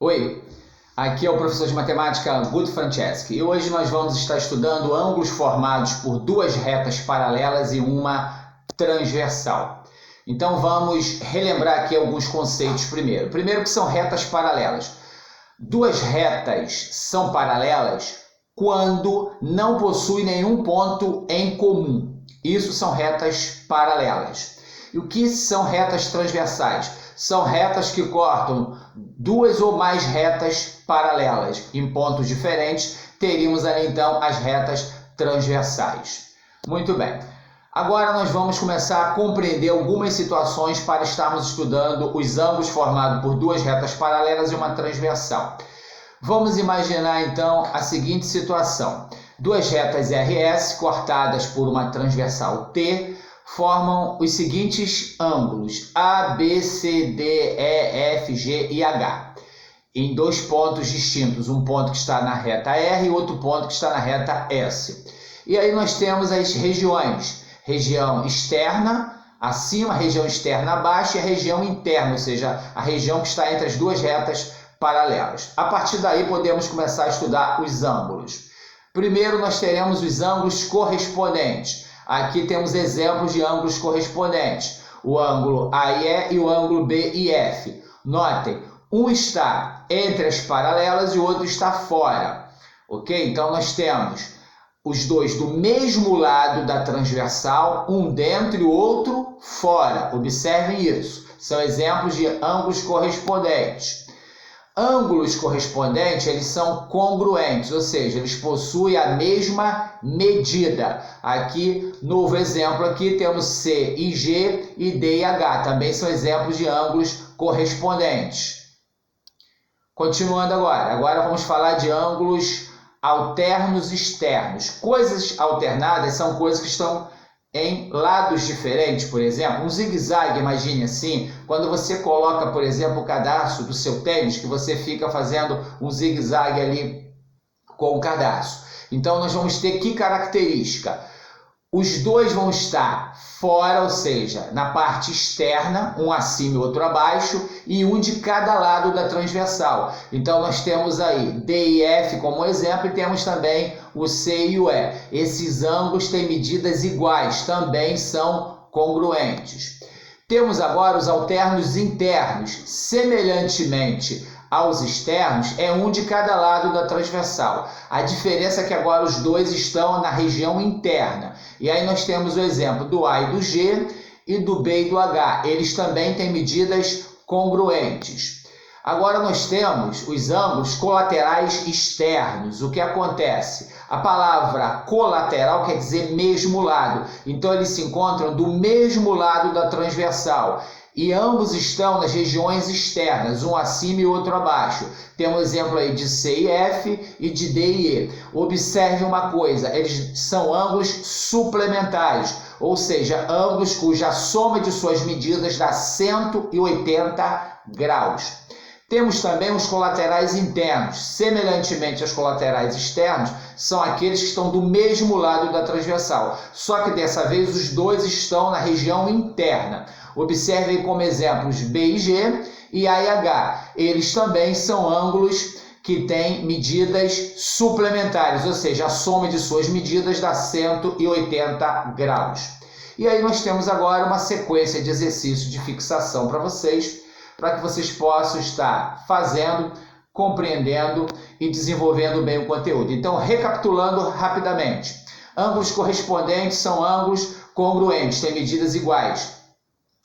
Oi, aqui é o professor de matemática Guto Franceschi e hoje nós vamos estar estudando ângulos formados por duas retas paralelas e uma transversal. Então vamos relembrar aqui alguns conceitos primeiro. Primeiro que são retas paralelas. Duas retas são paralelas quando não possuem nenhum ponto em comum. Isso são retas paralelas. E o que são retas transversais? São retas que cortam duas ou mais retas paralelas em pontos diferentes. Teríamos ali então as retas transversais. Muito bem. Agora nós vamos começar a compreender algumas situações para estarmos estudando os ângulos formados por duas retas paralelas e uma transversal. Vamos imaginar então a seguinte situação. Duas retas RS cortadas por uma transversal T formam os seguintes ângulos A, B, C, D, E, F, G e H. Em dois pontos distintos, um ponto que está na reta R e outro ponto que está na reta S. E aí nós temos as regiões. Região externa acima, região externa abaixo e a região interna, ou seja, a região que está entre as duas retas paralelas. A partir daí podemos começar a estudar os ângulos. Primeiro nós teremos os ângulos correspondentes. Aqui temos exemplos de ângulos correspondentes. O ângulo AE e o ângulo BIF. Notem, um está entre as paralelas e o outro está fora. Ok? Então nós temos os dois do mesmo lado da transversal, um dentro e o outro fora. Observem isso. São exemplos de ângulos correspondentes. Ângulos correspondentes, eles são congruentes, ou seja, eles possuem a mesma medida. Aqui, novo exemplo aqui, temos C e G e D e H. Também são exemplos de ângulos correspondentes. Continuando agora vamos falar de ângulos alternos externos. Coisas alternadas são coisas que estão em lados diferentes, por exemplo, um zigue-zague, imagine assim, quando você coloca, por exemplo, o cadarço do seu tênis, que você fica fazendo um zigue-zague ali com o cadarço. Então nós vamos ter que característica? Os dois vão estar fora, ou seja, na parte externa, um acima e outro abaixo, e um de cada lado da transversal. Então nós temos aí D e F como exemplo, e temos também o C e o E. Esses ângulos têm medidas iguais, também são congruentes. Temos agora os alternos internos. Semelhantemente aos externos, é um de cada lado da transversal. A diferença é que agora os dois estão na região interna. E aí nós temos o exemplo do A e do G e do B e do H. Eles também têm medidas congruentes. Agora nós temos os ângulos colaterais externos. O que acontece? A palavra colateral quer dizer mesmo lado. Então eles se encontram do mesmo lado da transversal. E ambos estão nas regiões externas, um acima e outro abaixo. Temos exemplo aí de C e F e de D e E. Observe uma coisa, eles são ângulos suplementares, ou seja, ângulos cuja soma de suas medidas dá 180 graus. Temos também os colaterais internos. Semelhantemente aos colaterais externos, são aqueles que estão do mesmo lado da transversal. Só que dessa vez os dois estão na região interna. Observem como exemplos B e G e A e H. Eles também são ângulos que têm medidas suplementares, ou seja, a soma de suas medidas dá 180 graus. E aí nós temos agora uma sequência de exercícios de fixação para que vocês possam estar fazendo, compreendendo e desenvolvendo bem o conteúdo. Então, recapitulando rapidamente. Ângulos correspondentes são ângulos congruentes, têm medidas iguais.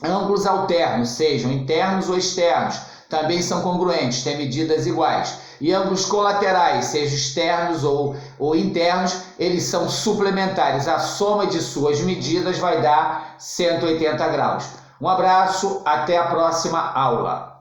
Ângulos alternos, sejam internos ou externos, também são congruentes, têm medidas iguais. E ângulos colaterais, sejam externos ou internos, eles são suplementares. A soma de suas medidas vai dar 180 graus. Um abraço, até a próxima aula.